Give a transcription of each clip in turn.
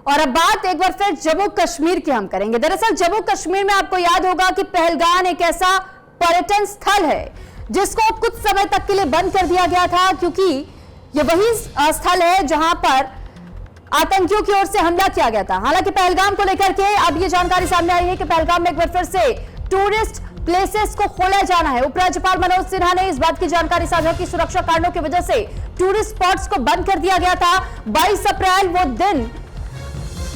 और अब बात एक बार फिर जम्मू कश्मीर की हम करेंगे। दरअसल जम्मू कश्मीर में आपको याद होगा कि पहलगाम एक ऐसा पर्यटन स्थल है जिसको कुछ समय तक के लिए बंद कर दिया गया था, क्योंकि ये वही स्थल है जहां पर आतंकियों की ओर से हमला किया गया था। हालांकि पहलगाम को लेकर के अब ये जानकारी सामने आई है कि पहलगाम में एक बार फिर से टूरिस्ट प्लेसेस को खोला जाना है। उपराज्यपाल मनोज सिन्हा ने इस बात की जानकारी साझा की सुरक्षा कारणों की वजह से टूरिस्ट स्पॉट्स को बंद कर दिया गया था। 22 अप्रैल वो दिन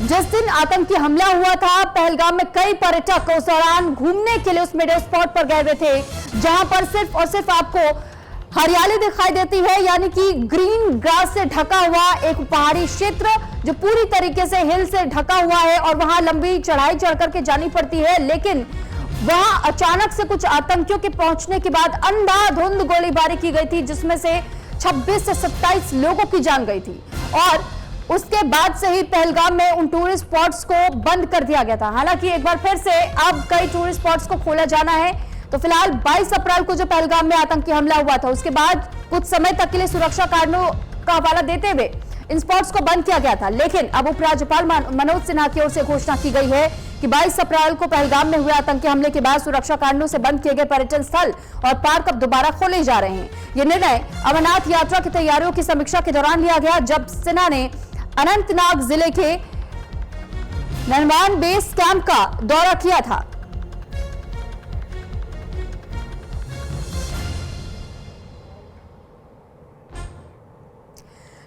जिस दिन आतंकी हमला हुआ था, पहलगाम में कई पर्यटक उस दौरान घूमने के लिए उस मीडिया स्पॉट पर गए हुए थे, जहां पर सिर्फ और सिर्फ आपको हरियाली दिखाई देती है, यानी कि ग्रीन ग्रास से ढका हुआ एक पहाड़ी क्षेत्र जो पूरी तरीके से हिल से ढका हुआ है और वहां लंबी चढ़ाई चढ़ करके जानी पड़ती है। लेकिन वहां अचानक से कुछ आतंकियों के पहुंचने के बाद अंधाधुंध गोलीबारी की गई थी, जिसमें से 26 से 27 लोगों की जान गई थी और उसके बाद से ही पहलगाम में उन टूरिस्ट स्पॉट्स को बंद कर दिया गया था। हालांकि एक बार फिर से अब कई टूरिस्ट स्पॉट्स को खोला जाना है। तो फिलहाल 22 अप्रैल को जो पहलगाम में आतंकी हमला हुआ था, उसके बाद कुछ समय तक के लिए सुरक्षा कारणों का हवाला देते हुए इन स्पॉट्स को बंद किया गया था। लेकिन अब उपराज्यपाल मनोज सिन्हा की ओर से घोषणा की गई है कि 22 अप्रैल को पहलगाम में हुए आतंकी हमले के बाद सुरक्षा कारणों से बंद किए गए पर्यटन स्थल और पार्क अब दोबारा खोले जा रहे हैं। यह निर्णय अमरनाथ यात्रा की तैयारियों की समीक्षा के दौरान लिया गया, जब सिन्हा ने अनंतनाग जिले के ननवान बेस कैंप का दौरा किया था।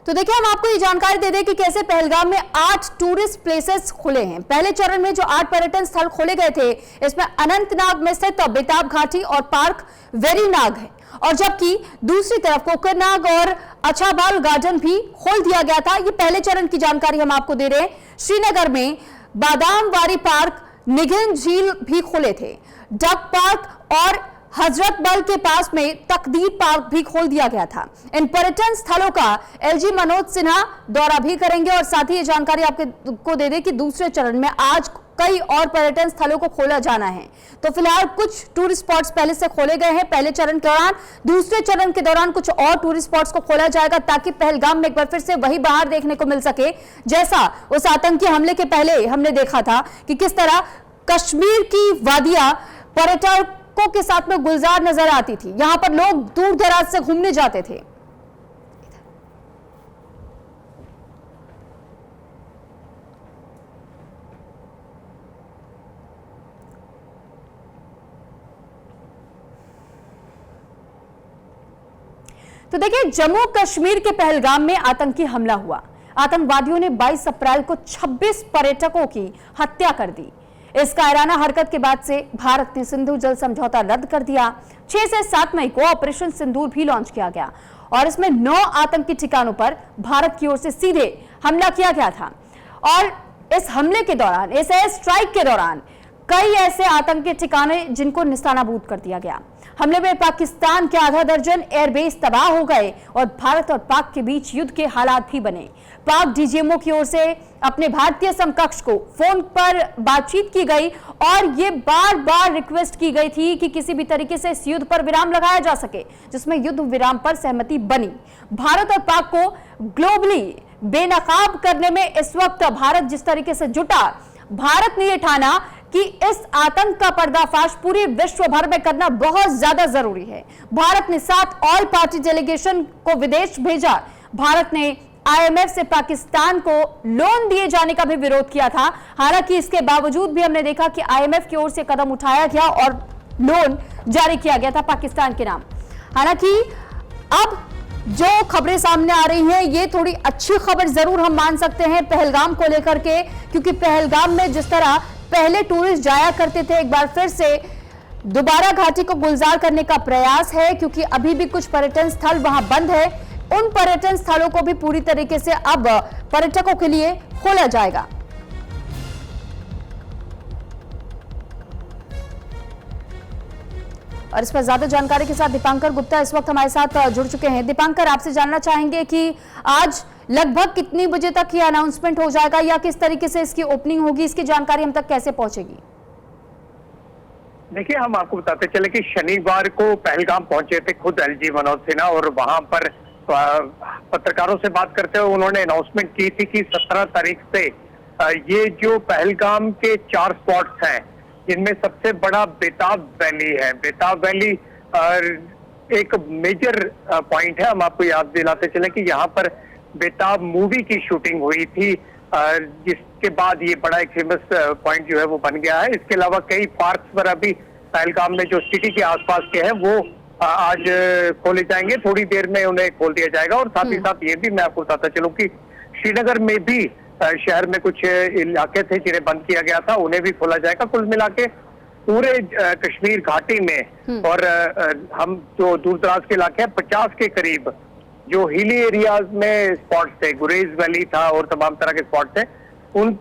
तो देखिए, हम आपको ये जानकारी दे दें कि कैसे पहलगाम में 8 टूरिस्ट प्लेसेस खुले हैं। पहले चरण में जो 8 पर्यटन स्थल खोले गए थे, इसमें अनंतनाग में स्थित बेताब घाटी और पार्क वेरीनाग है, और जबकि दूसरी तरफ कोकरनाग और अछाबाल गार्डन भी खोल दिया गया था। ये पहले चरण की जानकारी हम आपको दे रहे हैं। श्रीनगर में बादामवारी पार्क, निगिन झील भी खुले थे। डक पार्क और हजरत बल के पास में तकदीर पार्क भी खोल दिया गया था। इन पर्यटन स्थलों का एलजी मनोज सिन्हा दौरा भी करेंगे और साथ ही ये जानकारी आपको दे दें कि दूसरे चरण में आज कई और पर्यटन स्थलों को खोला जाना है। तो फिलहाल कुछ टूरिस्ट स्पॉट्स पहले से खोले गए हैं पहले चरण के दौरान। दूसरे चरण के दौरान कुछ और टूरिस्ट स्पॉट्स को खोला जाएगा, ताकि पहलगाम में एक बार फिर से वही बाहर देखने को मिल सके, जैसा उस आतंकी हमले के पहले हमने देखा था कि किस तरह कश्मीर की वादियां पर्यटकों के साथ में गुलजार नजर आती थी। यहां पर लोग दूर दराज से घूमने जाते थे। तो देखिए, जम्मू कश्मीर के पहलगाम में आतंकी हमला हुआ। आतंकवादियों ने 22 अप्रैल को 26 पर्यटकों की हत्या कर दी। इस कायराना हरकत के बाद से भारत ने सिंधु जल समझौता रद्द कर दिया। 6 से 7 मई को ऑपरेशन सिंदूर भी लॉन्च किया गया और इसमें 9 आतंकी ठिकानों पर भारत की ओर से सीधे हमला किया गया था। और इस हमले के दौरान, इस एयर स्ट्राइक के दौरान कई ऐसे आतंकी ठिकाने जिनको निशानाबूद कर दिया गया। हमले में पाकिस्तान के आधा दर्जन एयरबेस तबाह हो गए और भारत और पाक के बीच युद्ध के हालात भी बने। पाक डीजीएमओ की ओर से अपने भारतीय समकक्ष को फोन पर बातचीत की गई और ये बार बार रिक्वेस्ट की गई थी कि किसी भी तरीके से इस युद्ध पर विराम लगाया जा सके, जिसमें युद्ध विराम पर सहमति बनी। भारत और पाक को ग्लोबली बेनकाब करने में इस वक्त भारत जिस तरीके से जुटा, भारत ने यह ठाना कि इस आतंक का पर्दाफाश पूरे विश्व भर में करना बहुत ज्यादा जरूरी है। भारत ने 7 ऑल पार्टी डेलीगेशन को विदेश भेजा। भारत ने आईएमएफ से पाकिस्तान को लोन दिए जाने का भी विरोध किया था। हालांकि इसके बावजूद भी हमने देखा कि आईएमएफ की ओर से कदम उठाया गया और लोन जारी किया गया था पाकिस्तान के नाम। हालांकि अब जो खबरें सामने आ रही हैं, ये थोड़ी अच्छी खबर जरूर हम मान सकते हैं पहलगाम को लेकर के, क्योंकि पहलगाम में जिस तरह पहले टूरिस्ट जाया करते थे, एक बार फिर से दोबारा घाटी को गुलजार करने का प्रयास है, क्योंकि अभी भी कुछ पर्यटन स्थल वहां बंद है। उन पर्यटन स्थलों को भी पूरी तरीके से अब पर्यटकों के लिए खोला जाएगा। और इस पर ज्यादा जानकारी के साथ दीपांकर गुप्ता इस वक्त हमारे साथ जुड़ चुके हैं। दीपांकर, आपसे जानना चाहेंगे कि आज लगभग कितनी बजे तक ये अनाउंसमेंट हो जाएगा या किस तरीके से इसकी ओपनिंग होगी, इसकी जानकारी हम तक कैसे पहुंचेगी? देखिए, हम आपको बताते चले कि शनिवार को पहलगाम पहुंचे थे खुद एलजी मनोज सिन्हा, और वहां पर पत्रकारों से बात करते हुए उन्होंने अनाउंसमेंट की थी कि 17 तारीख से ये जो पहलगाम के 4 स्पॉट्स हैं, जिनमें सबसे बड़ा बेताब वैली है। बेताब वैली एक मेजर पॉइंट है। हम आपको याद दिलाते चले कि यहाँ पर बेताब मूवी की शूटिंग हुई थी, जिसके बाद ये बड़ा एक फेमस पॉइंट जो है वो बन गया है। इसके अलावा कई पार्क्स पर अभी पहलगाम में जो सिटी के आसपास के हैं वो आज खोले जाएंगे, थोड़ी देर में उन्हें खोल दिया जाएगा। और साथ ही साथ ये भी मैं आपको बताता चलूं कि श्रीनगर में भी शहर में कुछ इलाके थे जिन्हें बंद किया गया था, उन्हें भी खोला जाएगा। कुल मिला के पूरे कश्मीर घाटी में और हम जो दूर दराज के इलाके हैं 50 के करीब जो हिली एरियाज में स्पॉट्स थे, गुरेज वैली था और तमाम तरह के स्पॉट थे, उन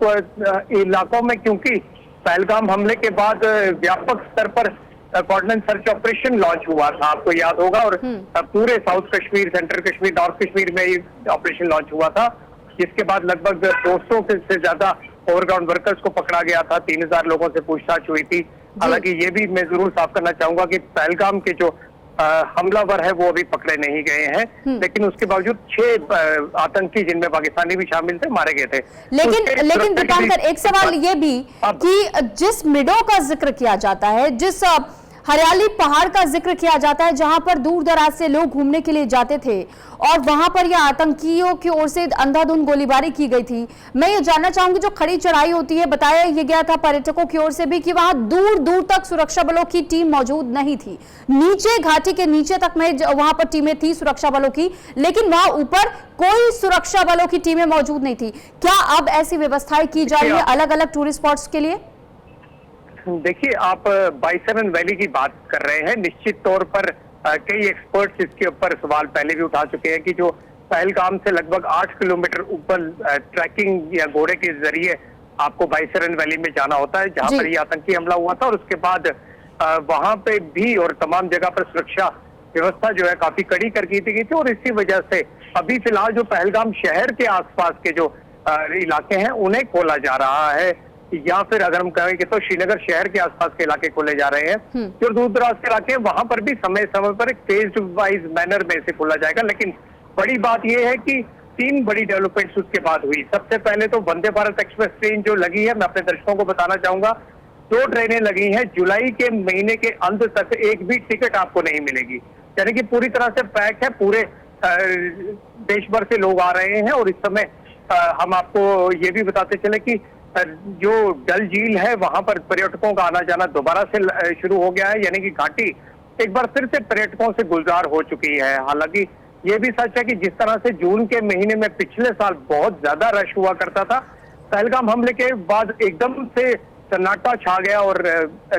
इलाकों में क्योंकि पहलगाम हमले के बाद व्यापक स्तर पर कोऑर्डिनेट सर्च ऑपरेशन लॉन्च हुआ था, आपको याद होगा। और पूरे south Kashmir, central Kashmir, north Kashmir में ये ऑपरेशन लॉन्च हुआ था, जिसके बाद लगभग 200 से ज्यादा ओवरग्राउंड वर्कर्स को पकड़ा गया था। 3000 लोगों से पूछताछ हुई थी। हालांकि ये भी मैं जरूर साफ करना चाहूंगा कि पहलगाम के जो हमलावर है वो अभी पकड़े नहीं गए हैं, लेकिन उसके बावजूद 6 आतंकी, जिनमें पाकिस्तानी भी शामिल थे, मारे गए थे। लेकिन दीपांकर, एक सवाल ये भी कि जिस मिडो का जिक्र किया जाता है, जिस हरियाली पहाड़ का जिक्र किया जाता है, जहां पर दूर दराज से लोग घूमने के लिए जाते थे और वहां पर यह आतंकियों की ओर से अंधाधुंध गोलीबारी की गई थी, मैं ये जानना चाहूंगी, जो खड़ी चढ़ाई होती है, बताया ये गया था पर्यटकों की ओर से भी कि वहां दूर दूर तक सुरक्षा बलों की टीम मौजूद नहीं थी। नीचे, घाटी के नीचे तक में वहां पर टीमें थी सुरक्षा बलों की, लेकिन वहां ऊपर कोई सुरक्षा बलों की टीमें मौजूद नहीं थी। क्या अब ऐसी व्यवस्थाएं की जा रही है अलग अलग टूरिस्ट स्पॉट्स के लिए? देखिए, आप बाइसरन वैली की बात कर रहे हैं। निश्चित तौर पर कई एक्सपर्ट्स इसके ऊपर सवाल पहले भी उठा चुके हैं कि जो पहलगाम से लगभग 8 किलोमीटर ऊपर ट्रैकिंग या घोड़े के जरिए आपको बाइसरन वैली में जाना होता है, जहां पर ये आतंकी हमला हुआ था। और उसके बाद वहां पे भी और तमाम जगह पर सुरक्षा व्यवस्था जो है काफी कड़ी कर दी गई थी। और इसी वजह से अभी फिलहाल जो पहलगाम शहर के आसपास के जो इलाके हैं उन्हें खोला जा रहा है, या फिर अगर हम कहें तो श्रीनगर शहर के आसपास के इलाके खोले जा रहे हैं। जो दूर दराज के इलाके वहां पर भी समय समय पर एक फेज वाइज मैनर में इसे खोला जाएगा। लेकिन बड़ी बात यह है कि 3 बड़ी डेवलपमेंट्स उसके बाद हुई। सबसे पहले तो वंदे भारत एक्सप्रेस ट्रेन जो लगी है, मैं अपने दर्शकों को बताना चाहूंगा, 2 ट्रेनें लगी हैं। जुलाई के महीने के अंत तक एक भी टिकट आपको नहीं मिलेगी, यानी कि पूरी तरह से पैक है। पूरे देश भर से लोग आ रहे हैं। और इस समय हम आपको ये भी बताते चले कि जो डल झील है वहां पर पर्यटकों का आना जाना दोबारा से शुरू हो गया है, यानी कि घाटी एक बार फिर से पर्यटकों से गुलजार हो चुकी है। हालांकि ये भी सच है कि जिस तरह से जून के महीने में पिछले साल बहुत ज्यादा रश हुआ करता था, पहलगाम हमले के बाद एकदम से सन्नाटा छा गया और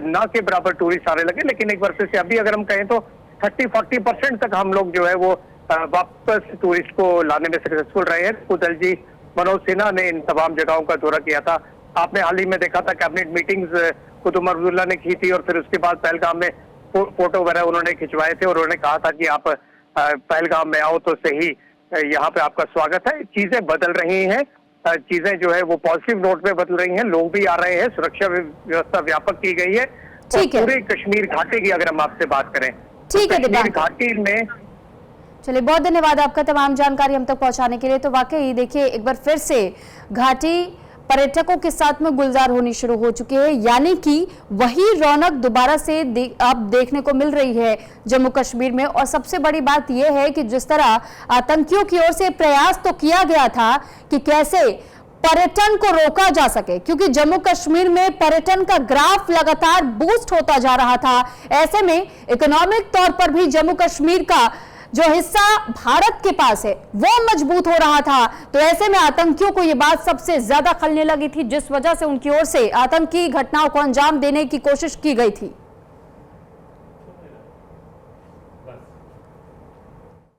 ना के बराबर टूरिस्ट आने लगे। लेकिन एक बार फिर से अभी अगर हम कहें तो 30-40% तक हम लोग जो है वो वापस टूरिस्ट को लाने में सक्सेसफुल रहे हैं। खुद एलजी मनोज सिन्हा ने इन तमाम जगहों का दौरा किया था। आपने हाल ही में देखा था कैबिनेट मीटिंग्स खुद उमर अब्दुल्ला ने की थी और फिर उसके बाद पहलगाम में फोटो वगैरह उन्होंने खिंचवाए थे और उन्होंने कहा था कि आप पहलगाम में आओ तो सही, यहाँ पे आपका स्वागत है। चीजें बदल रही हैं, चीजें जो है वो पॉजिटिव नोट पे बदल रही हैं, लोग भी आ रहे हैं, सुरक्षा व्यवस्था व्यापक की गई है। पूरे कश्मीर घाटी की अगर हम आपसे बात करें, ठीक है, कश्मीर घाटी में चलिए, बहुत धन्यवाद आपका तमाम जानकारी हम तक पहुंचाने के लिए। तो वाकई देखिए, एक बार फिर से घाटी पर्यटकों के साथ में गुलजार होनी शुरू हो चुकी है, यानी कि वही रौनक दोबारा से अब देखने को मिल रही है जम्मू कश्मीर में। और सबसे बड़ी बात यह है कि जिस तरह आतंकियों की ओर से प्रयास तो किया गया था कि कैसे पर्यटन को रोका जा सके, क्योंकि जम्मू कश्मीर में पर्यटन का ग्राफ लगातार बूस्ट होता जा रहा था। ऐसे में इकोनॉमिक तौर पर भी जम्मू कश्मीर का जो हिस्सा भारत के पास है वो मजबूत हो रहा था। तो ऐसे में आतंकियों को यह बात सबसे ज्यादा खलने लगी थी, जिस वजह से उनकी ओर से आतंकी घटनाओं को अंजाम देने की कोशिश की गई थी।